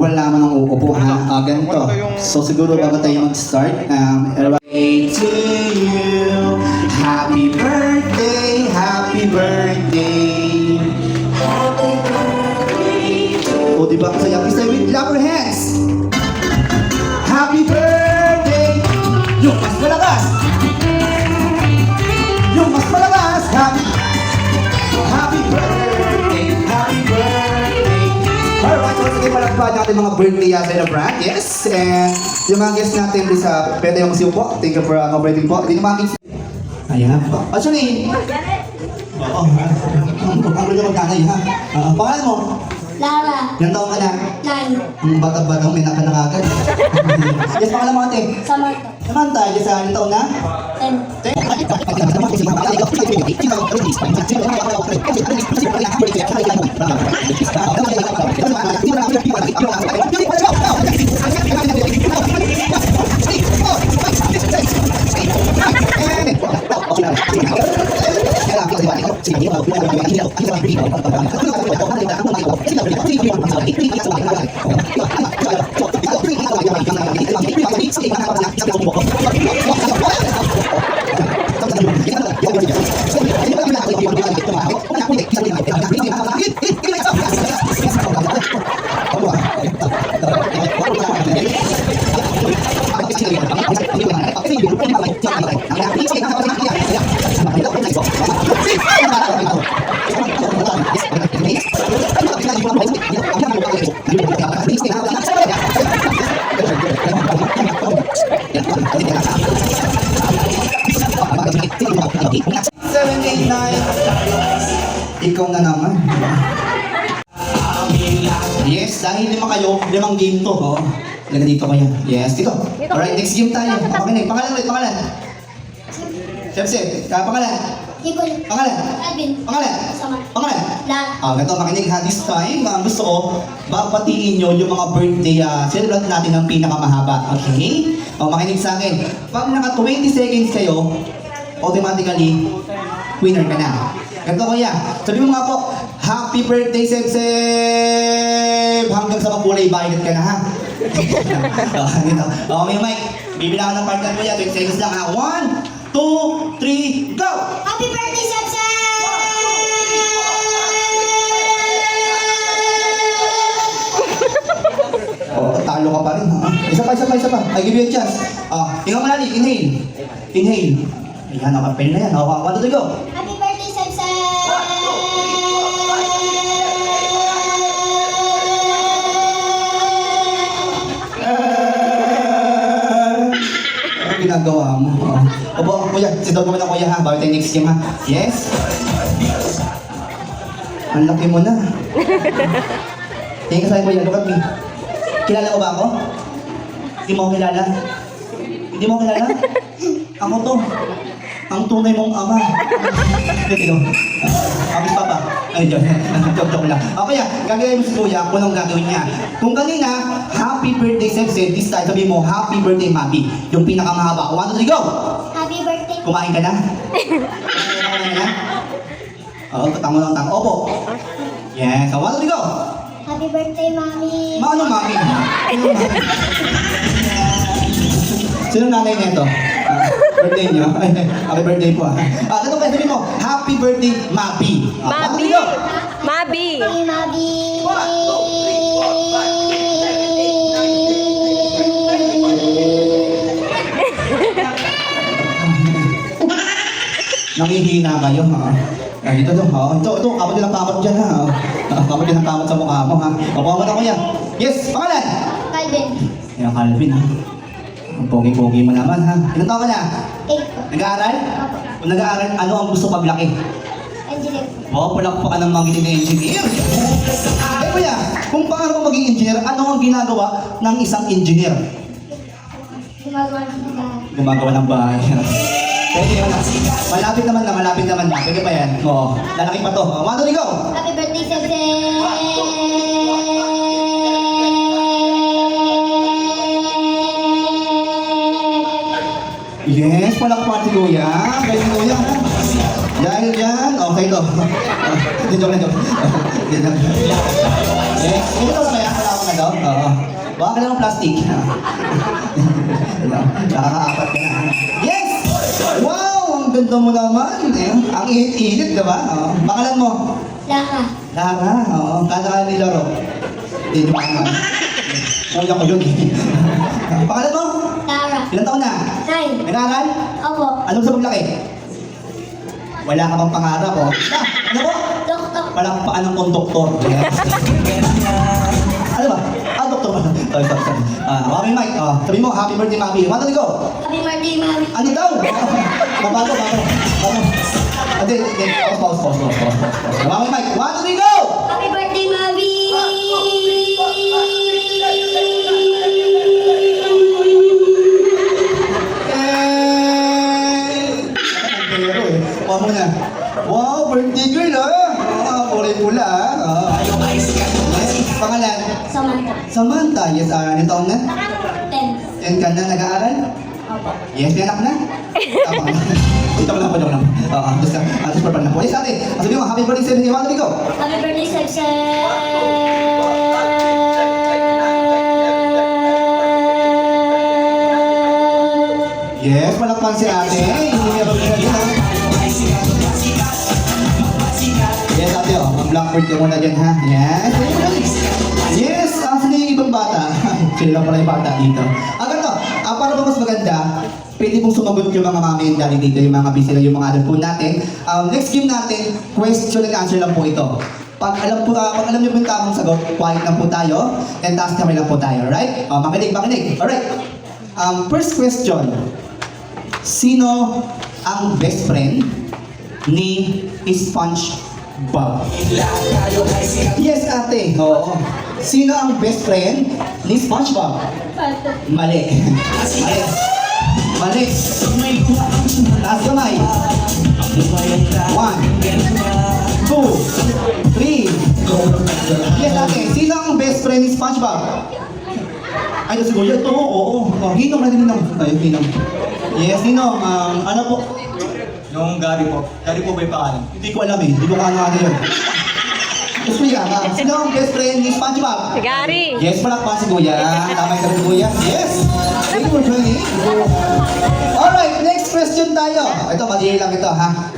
wala man ang uupo ha. Ganito. So siguro bago tayo mag-start, birthday to you. Happy birthday, happy birthday. Happy birthday to you. O diba kasaya? Please say with clap your hands. Happy birthday. Yung mas malakas. Yung mas malakas. Happy birthday, happy birthday. Alright, so sige palagpan ng ating mga birthday celebrant. Yes, and yung mga guests natin sa pwede yung siyo po. Thank you for cooperating po. Hindi naman aking... Ayan po. Actually, oo. Ang gulo magkakay ha. Pangalan mo? Lara. Ilang taong ka na? 9. Ang bata-batang may nakanakagad. Yes, pangalan mo ate? Samantha. Samantha, yes, ilang taon na? 10. Ikaw na naman. Yes, dahil lima kayo, limang game to. Oh. Laga dito kayo. Yes, dito. Alright, next game tayo. Okay, pangalan ulit, pangalan. Sep, pangalan. Nicole. Pangalan. Alvin. Pangalan. Samantha. Pangalan. Lara. Ganito, makinig ha. This time, gusto ko, babatiin nyo yung mga birthday celebrant natin ng pinakamahaba. Okay? Makinig sa akin. Pag naka 20 seconds kayo, automatically, winner ka na. Ganito kuya, sabi mo nga po, happy birthday, Seb! Hanggang sa makulay, bayad ka na ha. Okay, Mike, bibilangan ng partner mo yan, 20 seconds lang ha. 1, 2, 3, go! Happy birthday, Seb! Talo ka pa rin ha. Isa pa. I give you a chance. Tingnan mo natin, inhale. Inhale. Ayan, nakapel na yan. One, two, three, go! Happy birthday, Seb! Ano ginagawa mo? Opo, kuya, sit down kami ng kuya ha. Bago tayo next game ha. Yes? Ang laki mo na. Tingin ka sa akin kuya, look at me. Kilala mo ba ako? Hindi mo ako kilala? Hindi mo ako kilala? Ako to. Ang tunay mong ama. Dito. Aking papa. Ay, dyan. Joke lang. Okay, gagawin mo si kuya kung anong gagawin niya. Kung kanina, happy birthday, Seb, this time sabi mo, happy birthday, Mabi. Yung pinakamahaba. 1, 2, 3, go! Happy birthday. Kumain ka na? Kumain ka na? Oo, tango lang tango. Opo. Yes, 1, 2, 3, go! Happy birthday, Mami. Maano, Mami? Sino nanay nito? Birthday niyo? Happy birthday po ah. Ganito kayo sabihin mo, happy birthday, Mabi. Mabi! Mabi! Hey, Mami. Nangihina kayo ha. Dito to, ito, kapag din ang kamot dyan ha. Kapag din ang kamot sa mukha mo ha. Kapag ako yan. Yes, pangalan! Calvin. Yan, Calvin ha. Ang pogi-pogi mo naman ha. Ilan taon ka na? 8. Nag-aaral? Kung nag-aaral, ano ang gusto paglaki? Engineer. Palakpak ka ng magiging engineer. Kuya, kung paano mo maging engineer, ano ang ginagawa ng isang engineer? Gumagawa ng bahay. Gumagawa ng bahay. Pwede yun. Malapit naman na. Pwede pa yan. Oo. Lalaki pa to. 1, 2, 3, go! Happy birthday, Seb! Yes, palakpak si Kuya. Galing Kuya. Dahil dyan, okay to. Joke lang. Yes, ito na ba yan? Wala akong nagawa. ito? Oo. Baka ka lang ng plastic. Nakakaapat ka na. Yes! Wow! Ang ganda mo naman. Eh, ang init-init, diba? Oo. Pangalan mo? Lara. Lara. Oo. Kada ka nilaro. Hindi mo ano. Kuya ko yun. Pangalan mo? Lara. Ilang taon na? 9. Nag-aaral? Opo. Anong sa paglaki? Wala ka bang pangarap, oh? Ano po? Doktor. Walang paan ng konduktor. Yes. Ano ba? Ah, doktor ba? Sorry, sorry, sorry. Mami Mike, sabi mo, happy birthday, Mami. One, two, three, go! Happy birthday, Mami. Ano daw? Babago. Hindi. Pause. Mami Mike, one, two, three, go! Happy birthday, Mami. Pero eh. Kuha mo na. Wow, birthday girl kulay pula Yes. Pangalan? Samantha. Samantha. Yes, anong taon na? 10. 10 ka na nag-aaral? Opo. Yes, may anak na? Tama. Ito mo lang. Basta for fun na po. Yes, ate. Sabi mo, happy birthday 71. Sabi ko. Happy birthday, Yes, malakpan si ate. Hinihirap ka din, ha? Yes, ate, ang blackboard ka muna dyan, ha? Yes. Yes, sino yung ibang bata? Sila lang pala yung bata dito. Ganito, para ba mas maganda, pwede pong sumagot yung mga mami and daddy dito, yung mga busy na yung mga adult po natin. Next game natin, question and answer lang po ito. Pag alam niyo po yung tamang sagot, quiet lang po tayo, and task kamay lang po tayo, right? Makinig. Alright. First question. Sino ang best friend ni SpongeBob? Yes, ate. Oo. Sino ang best friend ni SpongeBob? Mali. Taas kamay. 1, 2, 3. Yes, ate. Sino ang best friend ni SpongeBob? Ay, siguro ito. Oo. Ginong na din. Ay, Ginong. Yes, Ginong. Ano po? Yung Gary po. Gary po ba yung pangalan? Hindi ko alam eh. Hindi ko ano yun. Gusto niya, sino ang best friend ni SpongeBob? Si Gary. Yes, palakpan si Kuya. Tama yung sabi ni Kuya. Yes! Thank you for joining. Alright, next question tayo. Ito, madali lang ito, ha?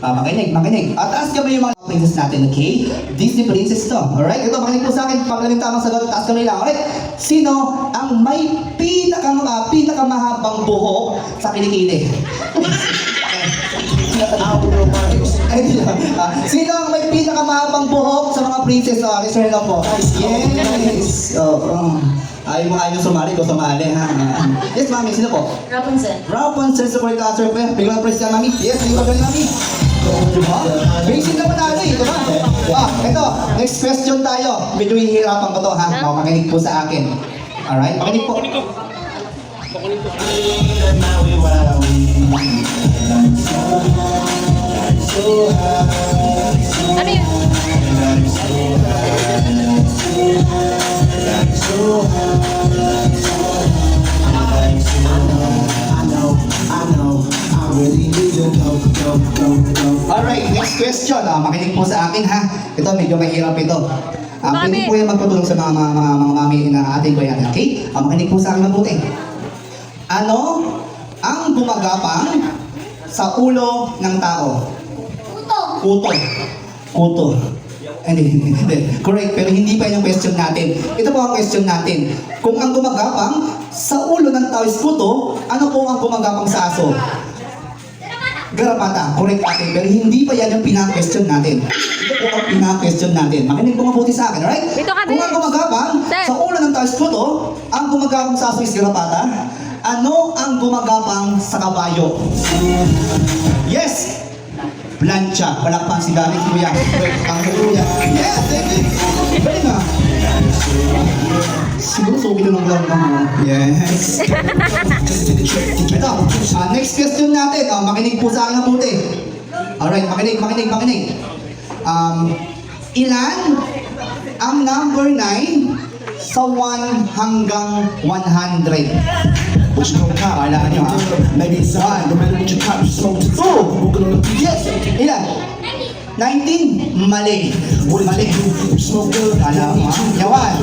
Makinig. At taas kami yung mga princess natin, okay? Disney princess to. Alright, ito, makinig po sa akin. Pag namin tamang sagot, taas kami lang. Alright, sino ang may pinakamahabang buhok sa kilikili? Sino ang may pinakamahabang buhok sa mga princess? Reserve lang po. Yes! Ayaw mo sumali, ko sumali, ha? Yes, mami, sino po? Rapunzel. Rapunzel sa correct answer po. Biglang press ka, mami. Yes, hindi ba galing, mami? Diba? Basic naman natin, diba? Ito, next question tayo. Medyo hihirapan ko to, ha? Makinig po sa akin. Alright, makinig po. Ano yun? Alright, next question. Makinig po sa akin, ha? Ito, medyo mahirap ito. Pwede po yung magpatulong sa mga mami na ating bayan, okay? Makinig po sa akin mabuti. Ano ang gumagapang sa ulo ng tao? Kuto. Hindi. Correct, pero hindi pa yung question natin. Ito po ang question natin. Kung ang gumagapang sa ulo ng tao is kuto, ano po ang gumagapang sa aso? Garapata. Correct ate, pero hindi pa yan yung pinaka-question natin. Ito po ang pinaka-question natin. Makinig po mabuti sa akin, alright? Dito ka Kung ang gumagapang sa ulo ng tao is kuto, ang gumagapang sa aso is garapata, ano ang gumagapang sa kabayo? Yes! Plancha. Palakpan si Gary, Kuya. Ang Kuya. Yes! Thank you! Pwede nga. Siguro so lang mo. Yes. Ito. Next question natin. Makinig po sa akin mabuti. Alright, makinig. Ilan ang number 9 sa 1 hanggang 100? What you gonna call? Kailangan nyo, ha? Maybe it's on. No matter what you call, you smoke to 2. Yes! Ilan? 19. Mali. Mali. Alam mo, yawan.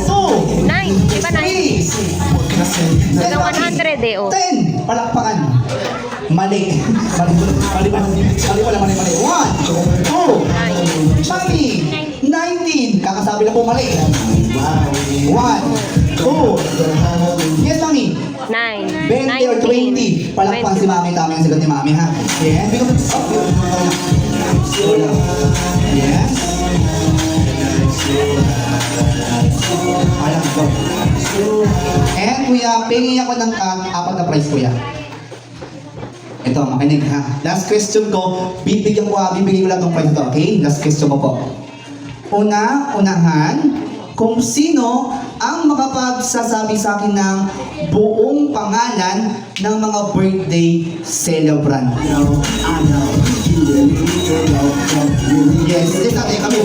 2. 9. Di ba 9? 3. Hanggang 100 eh, oh. 10. Palakpakan. Mali. Mali pala, mali. 1, 2. Mami. 19. Kakasabi na po mali. 1, 2. Yes, Mami. 9. 20 or 20. Palakpan si Mami. Tama yung sagot ni Mami, ha? Yes. Yes. Alam ko. And kuya, pingi ako ng 4 na prize, kuya. Ito, makinig ha. Last question ko, bibigyan ko lang ng prize ito, okay? Last question ko po. Unahan, kung sino ang makapagsasabi sa akin ng buong pangalan ng mga birthday celebrant. Yes, yes ate, kami.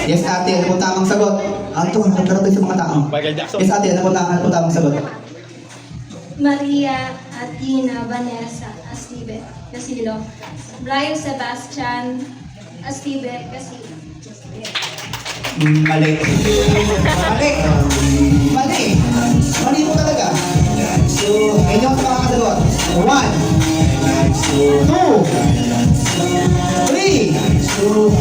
Yes ate, ano po tamang sagot? Ito, nagkaroon tayo sa mga tao. Michael Jackson. Yes ate, ano po tamang sagot? Maria Atina Vanessa Astibe Casilo. Brian Sebastian Astibe Casilo. Mali. Mali. Mali. Mali po talaga. Medyo ako sa makakasagot. 1, 2, 3, 4,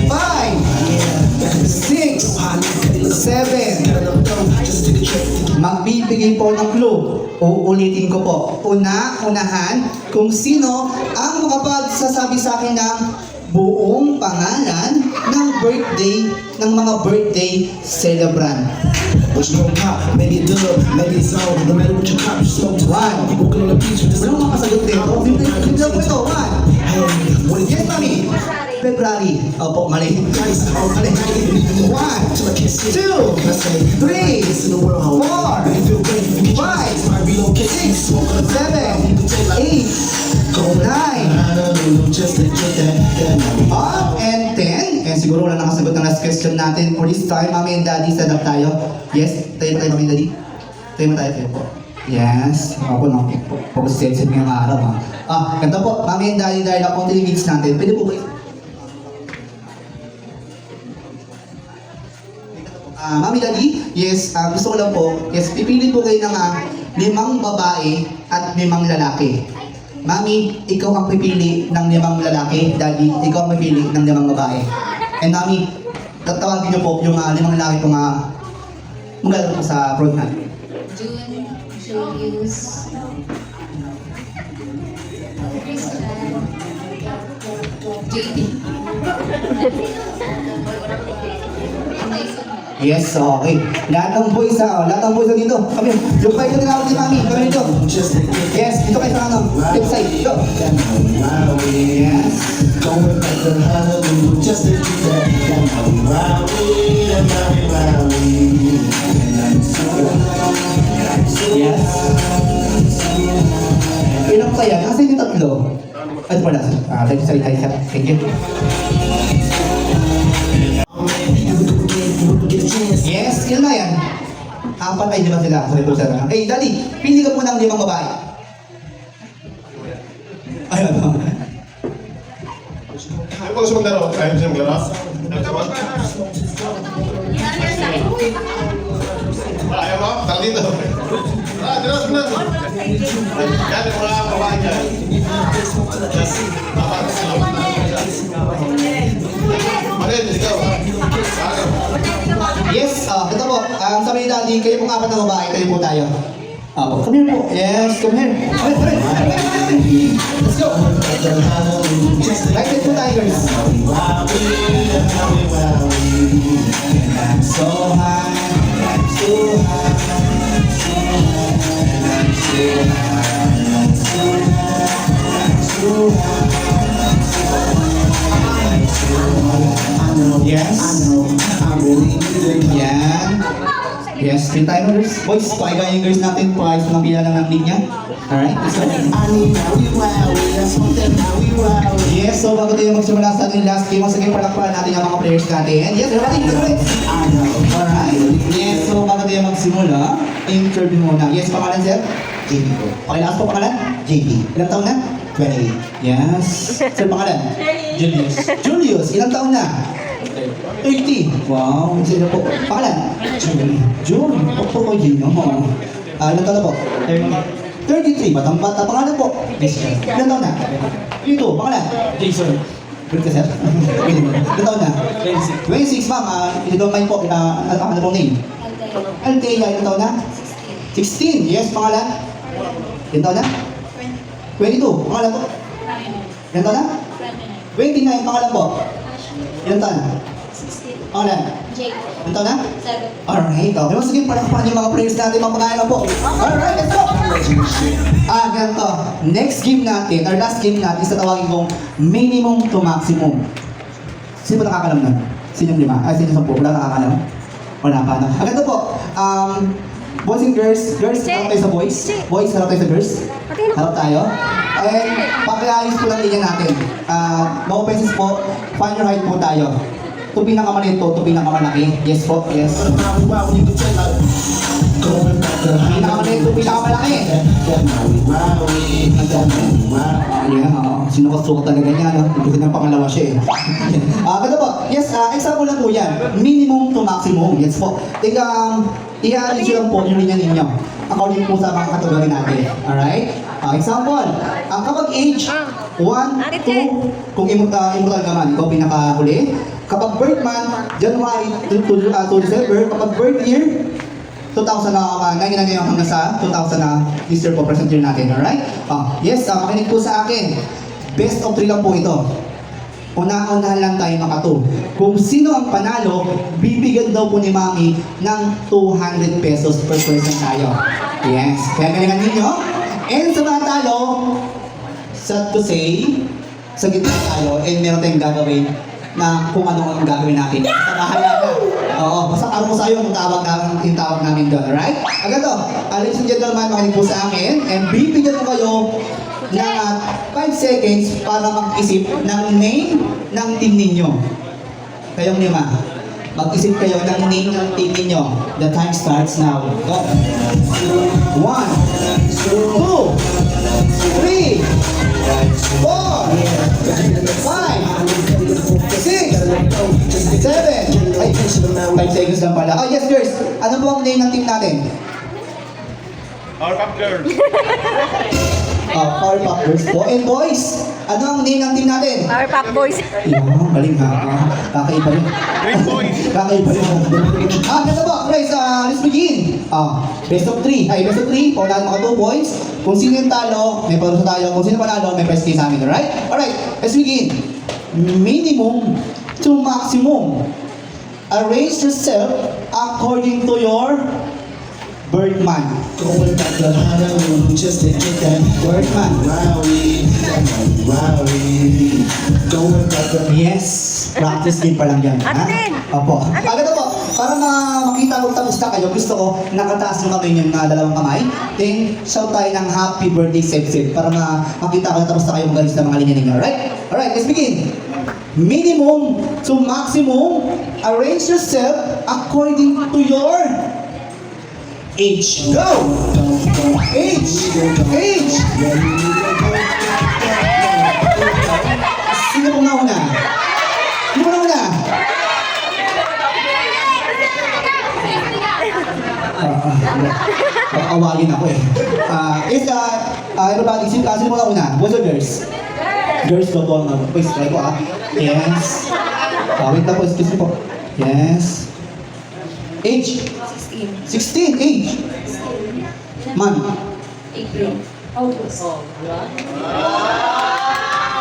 5, 6, 7. Magbibigay po ng clue. Uulitin ko po. Unahan, kung sino ang makapagsasabi sa akin ng buong pangalan ng mga birthday celebrant. Maybe it's dub, maybe it's on. No matter what you cop, you slow to One. walking on the beach with the Walang makasagot dito. Simple po ito. 1. Yes, Mami. February. Opo, mali. Mali. 1, 2, 3, 4, 5, 6, 7, 8, 9. And 10. And siguro wala nakasagot ng last question natin for this time. Mami and Daddy, stand up tayo. Yes? Tayo ba tayo, Mami and Daddy? Tayo mo tayo po. Yes. Ako na. Pag-set ngayong araw ha. Ganda po. Mami and Daddy, dahil ako ang minutes natin. Pwede po ba Mami Daddy, yes, gusto ko lang po, yes, pipili po kayo ng 5 babae at 5 lalaki. Mami, ikaw ang pipili ng 5 lalaki. Daddy, ikaw ang pipili ng 5 babae. And Mami, tatawagin niyo po yung 5 lalaki kung maglalaro po sa front hand. June, Julius, Christian, JD. Yes, okay. Lahat ng boys dito. Kami, yung kayo tinawag ni Mami, kami dito. Yes, dito kayo sa left side. Go. Yes. Yes. Ilang pa yan? Nasaan yung 3? Ito pala. Thank you. Yes, yun na yan. 4 ay 5 sila. Sorry po sir. Hey, Daddy, pili ka po ng 5 babae. Ayun. Ayaw ko gusto maglaro. Ayaw siya maglaro. Ayaw mo? Tara dito. Diras mo na. Yan yung mga babae dyan. Dapat sila. Marin, ikaw. Yes, ito po. Sabi ni Daddy, kayo pong 4 na babae, kayo po tayo. Come here po. Yes, come here. Let's go. Right side po tayo, girls. So high, so high, so high, so high. Yes. Yan. Yes, pin tayo girls. Boys, pakigaya yung girls natin. Pakayos mo ng pila lang ng linya. Alright, so. Yes, so bago tayo magsimula sa ating last game, sige palakpakan natin yung mga players natin. Yes, everybody. Alright. Yes, so bago tayo magsimula, interview muna. Yes, pangalan sir? JP po. Pakilakas po pangalan? JP. Ilang taon na? 28. Yes. Sir, pangalan? Julius. Julius. Ilang taon na? 30. Wow. Sino po? Pangalan? June. Po ko June. Ilang taon na po? 33. Batang-bata. Pangalan po? Ilang taon na? Ito. Pangalan? Jason. Good ka, sir? Ilang taon na? 26. 26, ma'am. If you don't mind po, ano pong name? Althea. Ilang taon na? 16. Yes, pangalan? Ilang taon na? 22. Pangalan po? Ilang taon na? 29. Pangalan po? Ilang taon na? 16. Pangalan? Jake. Ilang taon na? 7. Alright. Okay. Mas sige, palakpakan yung mga players natin. Mga pangalan po. Alright, let's go! Ganito. Next game natin, or last game natin, sa tawagin kong minimum to maximum. Sino ba nakakalam nun? Sino yung 5? Sino yung 10? Wala nakakalam? Wala pa na. Ganito po. Boys and girls, harap tayo sa boys. Boys, harap tayo sa girls. Harap tayo. And pakiayos po lang linya natin. No offenses po, find your height po tayo. Ito pinakamaliit po, ito pinakamalaki. Yes po, yes. Pinakamaliit, ito pinakamalaki. Ayan, sinukot-sukot talaga niya, no? Ito ng pangalawa siya eh. Ganito po, yes, example lang po yan. Minimum to maximum, yes po. I-arrange lang po yung linya ninyo. According po sa mga kategory natin. Alright? Example, kapag age 1, 2, kung immortal ka man, ikaw pinakahuli. Kapag birth month, January to December. Kapag birth year, 2000 na, ngayon hanggang sa 2000 na this year po, present year natin. Alright? Yes, makinig po sa akin. Best of 3 lang po ito. Una-unahan lang tayo maka-2. Kung sino ang panalo, bibigyan daw po ni Mami ng 200 pesos per person tayo. Yes. Kaya galingan ninyo. And sa mga talo, sad to say, sa gitna tayo, and meron tayong gagawin na kung ano ang gagawin natin. Basta bahala na. Oo, basta karo ko sa'yo kung yung tawag namin doon. Alright? Agato, ladies and gentlemen, makinig po sa akin, and bibigyan ko kayo ng 5 seconds para mag-isip ng name ng team ninyo. Kayong 5. Mag-isip kayo ng name ng team ninyo. The time starts now. Go. 1, 2, 3, 4, 5, 6, 7. 5 seconds lang pala. Oh yes, girls. Ano po ang name ng team natin? Powerpuff Girls. Powerpuff Girls po. And boys, ano ang name ng team natin? Powerpuff Boys. Yung galing ha. Kakaiba rin. Great Boys. Kakaiba rin. Ganito po, guys, let's begin. Best of 3. Best of 3. Paunahan mga 2 points. Kung sino yung talo, may parusa tayo. Kung sino panalo, may prize sa amin. Alright? Alright, let's begin. Minimum to maximum. Arrange yourself according to your birth month. Going back to Honolulu just to get that Birth month. Wowie, wowie. Going back to Yes, practice din pa lang yan. Atin! Opo. Ganito po, para makita kung tapos na kayo, gusto ko nakataas yung kamay yung dalawang kamay. Then, shout tayo ng happy birthday, Seb, para makita ko tapos na kayo magalis na mga linya ninyo. Alright? Alright, let's begin. Minimum to maximum, arrange yourself according to your age. Go! Age! Age! Sino pong nauna? Sino pong nauna? Awagin ako eh. Everybody, sino pong nauna? Boys or girls? Girls daw po ang boys, try ko Yes. Wait na po, excuse me po. Yes. Age? 16. Age? Month? April. August.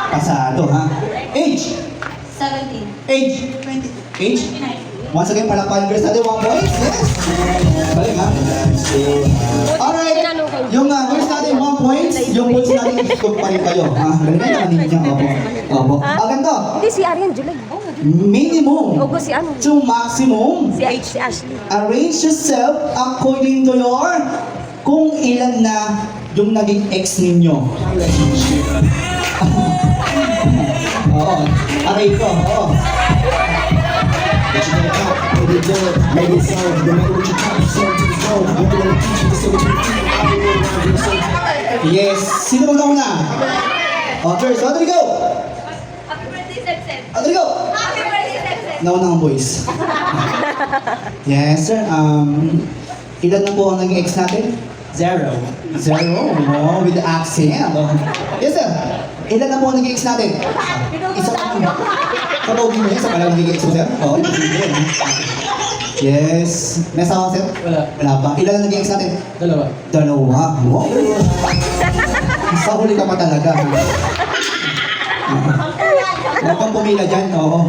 Pasado ha? Age? 17. Age? 20. Age? Once again, palakpakan girls natin, 1 boys. Yes. Balik ha? Alright. Yung girls natin 1 points, yung boys natin scoop pa rin kayo. Galingan naman ninyo. Opo. Ganito. Hindi si Arian, July. Minimum Ogo si ano? to maximum. Si Ashley. Arrange yourself according to your kung ilan na yung naging ex ninyo. Oo. Aray ko. Oo. But you gotta count, baby, do it, make it so. No matter what you count, yourself to the zone. I'm gonna teach you so Yes. Sino magkauna? Oh, first. One, two, go! Happy birthday, Sebseb. One, two, go! Happy birthday, Sebseb. Nauna ang boys. Yes, sir. Ilan na po ang naging ex natin? Zero. Zero. Oh, with the accent. Oh. Yes, sir. Ilan na po ang naging ex natin? Isa pa lang. Kapag mo isa pa lang naging ex mo, sir? Oo, hindi. Yes. May asawa, sir? Wala. Wala pa. Ilan na naging ex natin? Dalawa. Dalawa. Wow. Sa huli ka pa talaga. Huwag kang pumila dyan. Oo.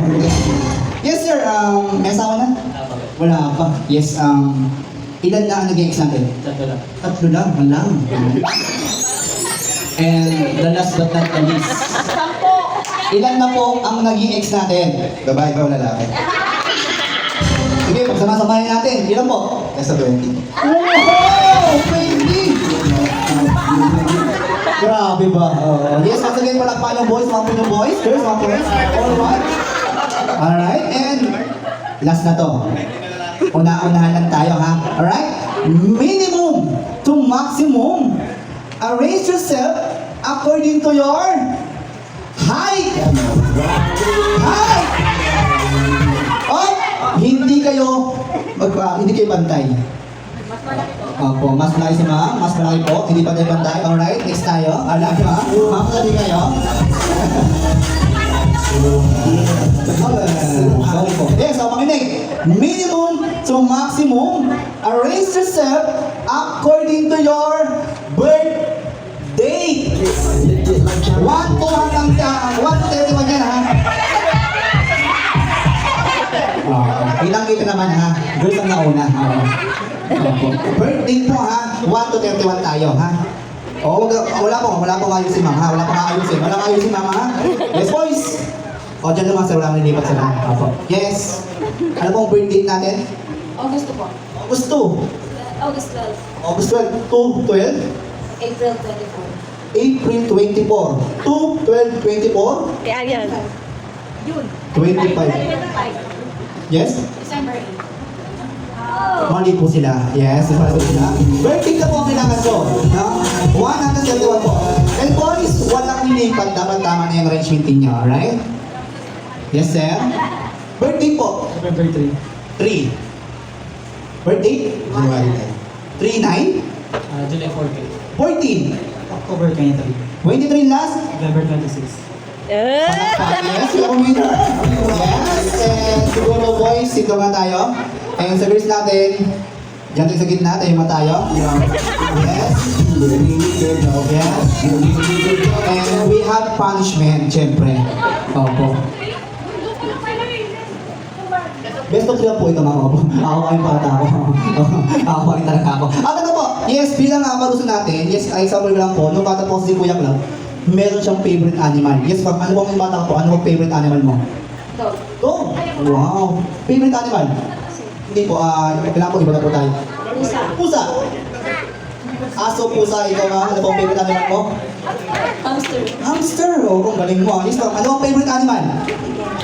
Yes, sir. May asawa na? Wala pa. Yes. Ilan na ang naging ex natin? Tatlo lang. Tatlo lang. Wala. And the last but not the least. Ilan na po ang naging ex natin? Babae ba o lalaki? Sige, pagsama-samahin natin. Ilan po? Nasa 20. Wow! 20! Grabe ba? Yes, once again, palakpan yung boys, mga punong boys. Girls, mga boys. Alright. Alright, and last na to. Una-unahan lang tayo, ha? Alright? Minimum to maximum. Arrange yourself according to your height. Height! Oh, hindi kayo pantay. Opo, mas malaki si ma'am, mas malaki po, hindi pantay. Alright, next tayo. Alam nyo, ha? Ma'am, sabi kayo. Sorry po. Yes, so makinig. Minimum to maximum, arrange yourself according to your birth date. 1 to hanggang 1 to 31 yan, ha? Ilang kita naman, ha? Girls ang nauna. Birth date po, ha? 1 to 31 tayo, ha? Oh, wala pong ayusin, ma'am, ha? Wala pong ayusin, ma'am, ha? Yes, boys! O, dyan naman, sir, wala nang nilipat sila. Yes. Ano pong birth date natin? August po. August 2. August 12. August 12. 2, 12. April 24. April 24. 2, 12, 24. Kaya yan. June. 25. 25. Yes? December 8. Mali po sila. Yes, mali po sila. Birthday na po ang kailangan ko. No? 171 po. And boys, walang nilipat. Dapat tama na yung arrangement niyo. Alright? Yes, sir. Birthday po. November 3. 3. Birthday? January 3, 9? July 14. 14. October 23. 23 last? November 26. Yes, yung winner. Yes, and siguro boys, ito nga tayo. And sa girls natin, dyan tayo sa gitna, tayo mo tayo. Yes. Yes. And we have punishment, syempre. Opo. Best of 3 po ito, mga opo. Ako kayong bata ako. Ako kayong talaga ako. Ano po? Yes, bilang paruso natin, yes, example lang po, nung bata po si Kuya Club, meron siyang favorite animal. Yes, ma'am, ano bang bata po? Ano bang favorite animal mo? Dog. Dog. Wow. Favorite animal? Hindi po, kailangan po iba na po tayo. Pusa. Pusa. Aso, pusa, ikaw nga, ano bang favorite animal mo? Hamster. Hamster. Oh, kung galing mo. Yes, ma'am, ano bang favorite animal?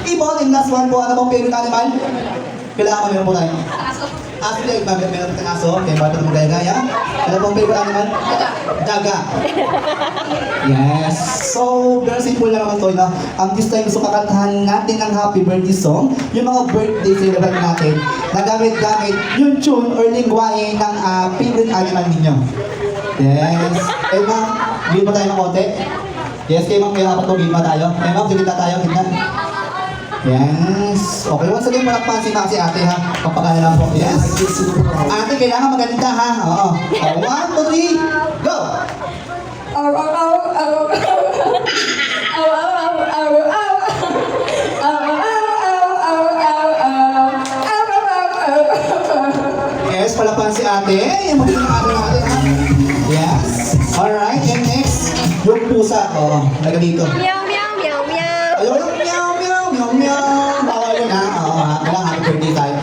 Ibon, and last one po, ano bang favorite animal? Kailangan ko meron po tayo. Aso. Aso din, meron tayong aso, kaya bata naman gaya-gaya. Ano bang favorite animal? Daga. Yes. So, very simple lang naman to, no? This time, gusto kakantahan natin ang happy birthday song. Yung mga birthday celebrate natin, na gamit-gamit yung tune or lingwahe ng favorite animal ninyo. Yes. Eh, ma'am, game pa tayo ng konti? Yes, kayo ma'am, kaya dapat to, game pa tayo. Eh, ma'am, sige tayo, gitna. Yes. Okay, once again, malakpan si ate, ha? Papakala lang po. Yes. Ate, kailangan maganda, ha? Oo. 1, 2, 3, go! Ow, ow, ow, ow. Ow, ow, ow, ow, ow. Ow, ow, ow, ow, ow, ow. Ow, ow, ow, ow. Yes, palakpan si ate. Yung magaling ng ate natin, ha? Yes. Alright, and next, yung pusa. Oo, laga dito. Meow, meow, meow, meow. Ayaw lang, meow, meow, meow, meow. Bawal yun, ha? Oo, ha? Kailangan happy birthday tayo.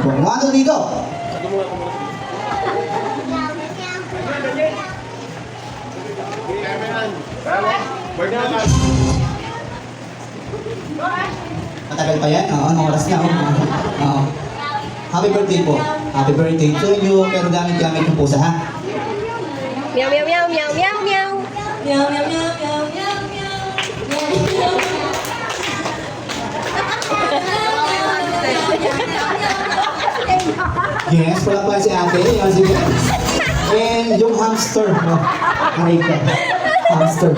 Okay. 1, 2, 3, go! Matagal pa yan? Oo, anong oras na? Oo. Happy birthday po. Happy birthday to you. Pero gamit-gamit yung pusa, ha? Meow, meow, meow, meow, meow, meow. Meow, meow, meow, meow, meow, meow. Yes, wala pa si ate. Yan, sige. And yung hamster. No? Ay ka. Hamster.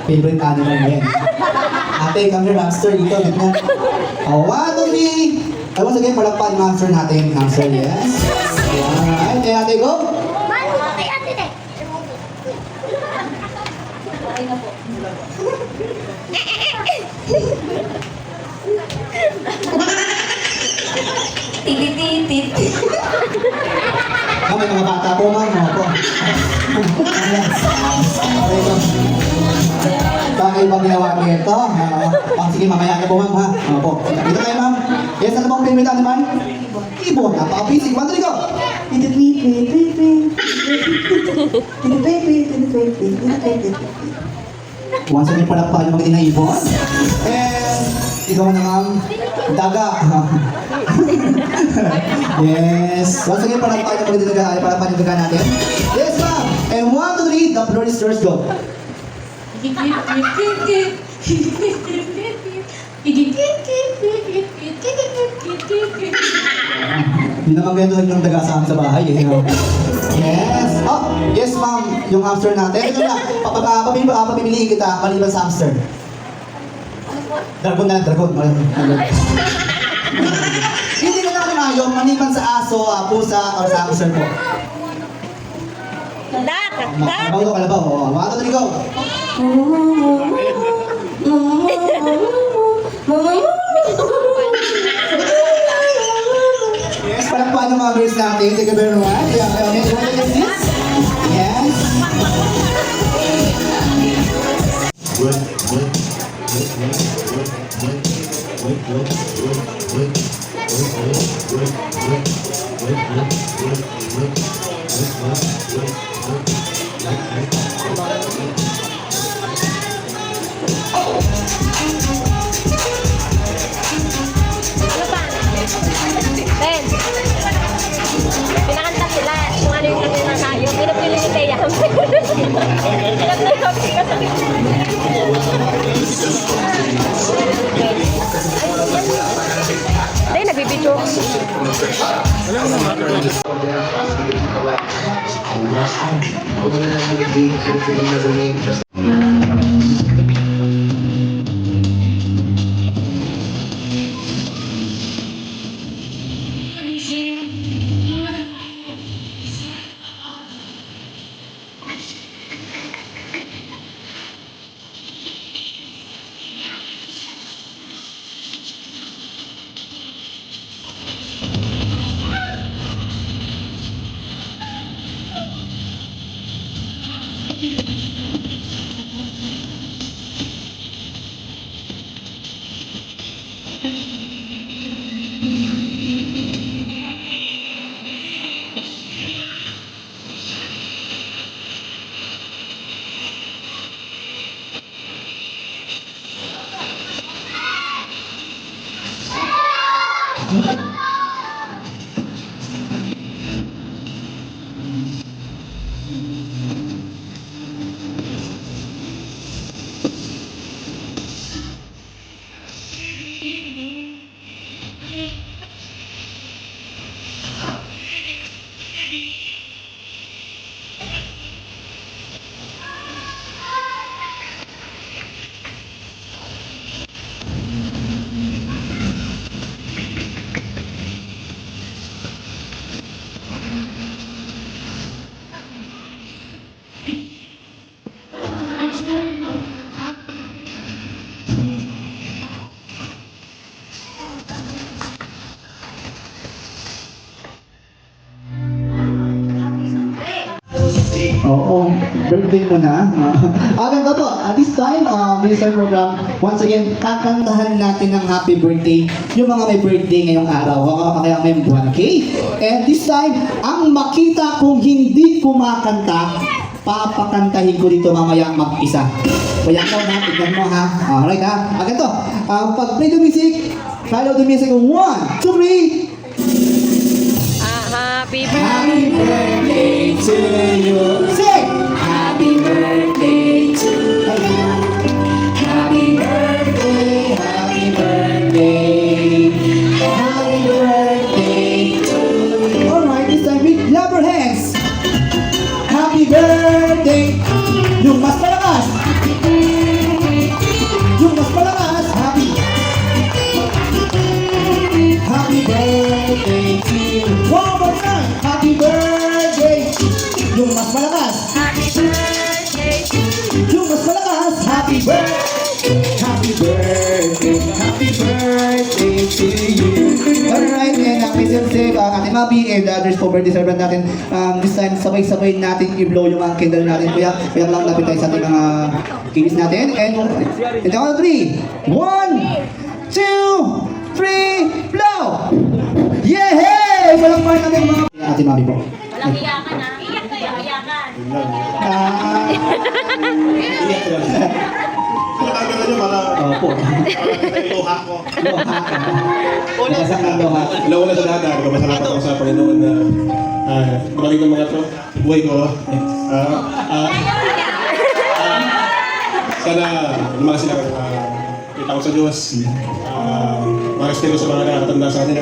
Favorite animal mo yan. Ate, come here, hamster. Dito, gitna. Oh, 1, 2, 3. Ay, once again, palakpan yung hamster natin. Hamster, yes. Alright, kaya ate, go. Titititit. May mga bata po, ma'am. Opo. Okay, ma'am. Bakit bang ginawa niyo ito? Sige, mamaya na po, ma'am, ha? Opo. Dito tayo, ma'am. Yes, ano bang favorite animal? Ibon. Napaka-basic. 1, 2, go! Once again, palakpakan yung mga ibon. And, ikaw na, ma'am. Daga. Yes. Once again, palakpakan yung mga daga natin. Yes, ma'am. And 1, 2, 3, the floor is yours, go. Hindi naman ganito yung daga sa amin sa bahay, eh. Yes. Oh, yes, ma'am. Yung hamster natin. Ito na. Papamiliin kita maliban sa hamster. Dragon na, dragon. Hindi ka namin ayaw maliban sa aso, pusa, or sa hamster po. Duck, duck. Kalabaw ito, kalabaw. 1, 2, 3, go. Yes, palakpakan ng mga girls natin. Thank you very much. Yes. Ano pa? Ben, pinakanta sila kung ano yung kanina tayo. Pinapili ni Teya. Hindi, nabibidyo. Oo, birthday mo na. Ganito po, at this time, Mr. Program, once again, kakantahan natin ng happy birthday yung mga may birthday ngayong araw, kaya may buwan, okay? And this time, ang makita kung hindi kumakanta, papakantahin ko dito mamaya mag-isa. Kaya ikaw na, tignan mo ha. Alright ha? Ganito, pag play the music, follow the music, 1, 2, 3. Happy Happy birthday to you. Sing! Happy birthday to you. Happy birthday, happy birthday. Happy birthday to you. Alright, this time we clap our hands. Happy birthday. Yung mas malakas. Yung mas malakas. Happy birthday to you. One more time. Happy birthday. Yung mas malakas. Happy birthday to you. Yung mas malakas. Happy birthday. Happy birthday. Happy birthday to you. Alright, and may save Ate Mabi and others for birthday celebrant natin. This time, sabay-sabay natin i-blow yung mga candle natin. Kaya lang lapit tayo sa ating mga kinis natin. And ito ako 3. 1, 2, 3, blow! Yehey! Walang part natin mga... Ate Mabi po. Walang iyakan ha. Iyak kayo, iyakan. Nakagano nyo, mga Opo. luha ko. Loha ka. Nagkasang ng loha. Nauna sa lahat, masalamat ako sa Panginoon na maraming ng mga to, buhay ko. Sana lumakas sila kita ko sa Diyos. Marespeto ko sa mga nakatanda sa atin.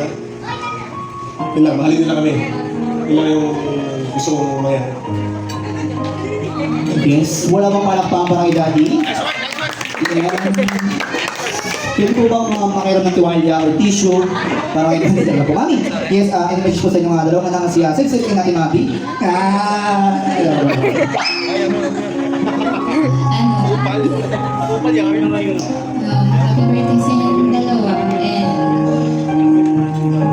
Yun lang, mahalin nila kami. Yun lang yung gusto kong mangyari. Yes, wala bang palakpakan para kay Daddy? Pwede po ba mga makiram ng tuwalya or tissue para kay Daddy? Talaga po kami. Yes, in-message po sa inyo mga dalawang anak siya. Sexy kay Ate Mabi. Happy birthday sa inyong dalawa. And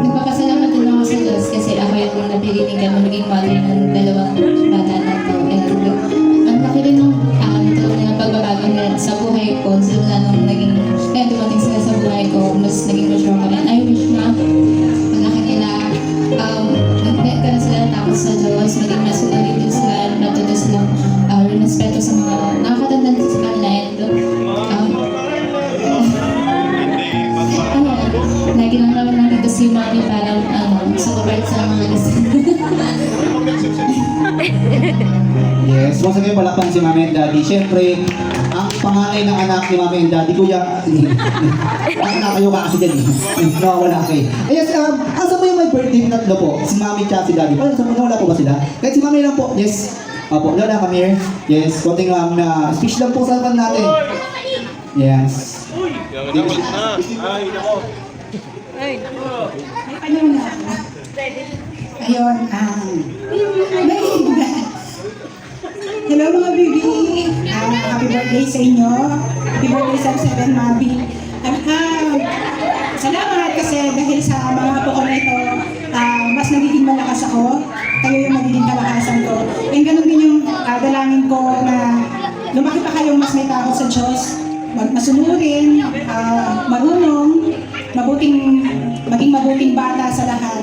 nagpapasalamat din ako sa Diyos kasi ako yung napiligan mo naging mother ng dalawang bata na to. And ang laki rin ng pagbabago na sa buhay ko. Simula nung naging, kaya dumating sila sa buhay ko, mas naging mature ko. And I wish na paglaki nila, magkaroon na sila ng takot sa Diyos, maging masunod din sila, natuto silang respeto sa mga nakakatanda din sa kanila. And lagi lang naman nakita si Mami parang support sa mga Yes, once again palakpan si Mami and Daddy. Siyempre, ang panganay ng anak ni Mami and Daddy, kuya, nakakayo ka kasi dyan eh. Nakawala kayo. Yes, asa mo yung may birthday na tatlo po? Si Mami at si Daddy. Paano sa mga wala po ba sila? Kahit si Mami lang po. Yes. Opo, Lola, come here. Yes, konting speech lang po sa akin natin. Yes. Ayun, hello mga baby! Happy birthday sa inyo. Happy birthday sa 7 Mabi. Salamat kasi dahil sa mga apo ko na ito, mas nagiging malakas ako. Kayo yung magiging kalakasan ko. And ganun din yung dalangin ko na lumaki pa kayong mas may takot sa Diyos. Masunurin, marunong, maging mabuting bata sa lahat.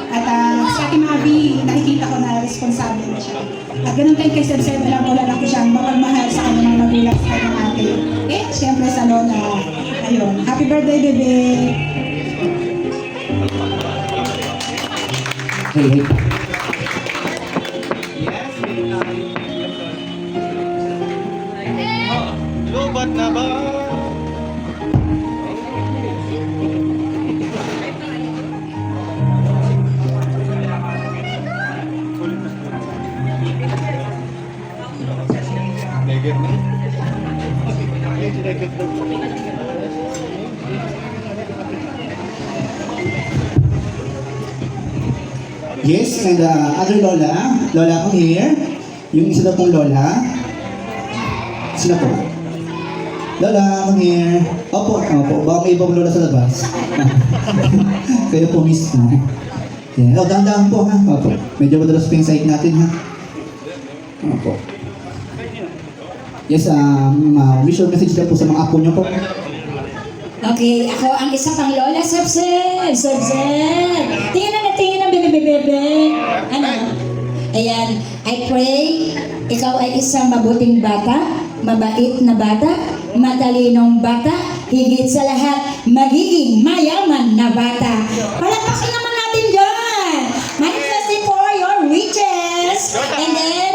At sa ating Mabi, nakikita ko na responsable na siya. At ganun tayo kay Seb, alam ko lalaki siyang mapagmahal sa kanyang mga magulang sa kanyang ate. Eh, siyempre sa lola. Ayun, happy birthday, bebe! Hey, hey. Lubat na ba? Yes, and other Lola. Lola, come here. Yung isa daw pong Lola. Sino po? Lola, come here. Opo, baka may ibang Lola sa labas. Kayo po mismo. Yeah. Dahan-dahan po ha. Opo. Medyo madalas po yung site natin ha. Opo. Yes, wish your message lang po sa mga apo niyo po. Okay, ako ang isa pang lola, Seb. Tingnan ang bebe. Ano? Ayan, I pray, ikaw ay isang mabuting bata, mabait na bata, matalinong bata, higit sa lahat, magiging mayaman na bata. Palakpakan naman natin dyan! Manifesting for And then,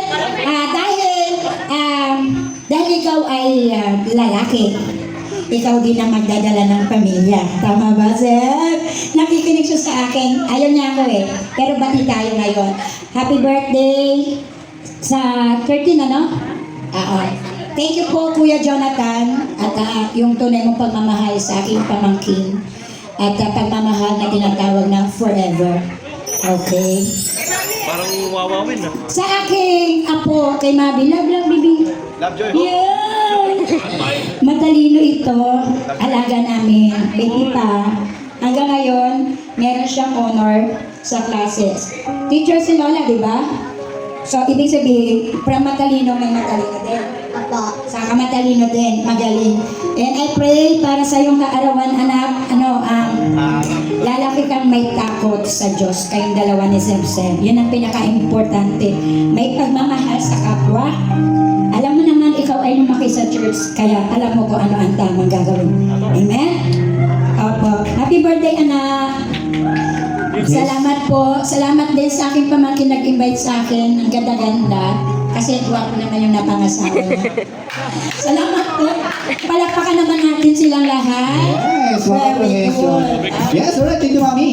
dahil ikaw ay lalaki, ikaw din ang magdadala ng pamilya. Tama ba, sir? Nakikinig siya sa akin. Ayaw niya ako eh. Pero bati tayo ngayon. Happy birthday sa 13, ano? Thank you po, Kuya Jonathan, at yung tunay mong pagmamahal sa aking pamangkin. At pagmamahal na tinatawag na forever. Okay? Parang wawawin na. Sa aking apo, kay Mabi, love, baby. Love Joy. Yeah! Matalino ito, alaga namin, baby pa. Hanggang ngayon, meron siyang honor sa classes. Teacher si Lola, di ba? So, ibig sabihin, from matalino may matalino din. Saka matalino din, magaling. And I pray para sa iyong kaarawan, anak, lalaki kang may takot sa Diyos, kayong dalawa ni Sem. Yun ang pinaka-importante. May pagmamahal sa kapwa. Alam mo naman, ikaw ay lumaki sa church, kaya alam mo kung ano ang tamang gagawin. Amen? Opo. Happy birthday, anak! Salamat po. Salamat din sa aking pamangkin nag-invite sa akin. Ang ganda-ganda. Kasi guwapo naman yung napangasawa niya. Salamat po. Palakpakan naman natin silang lahat. Yes, Very congratulations. good. Yes, alright. Thank you, Mami.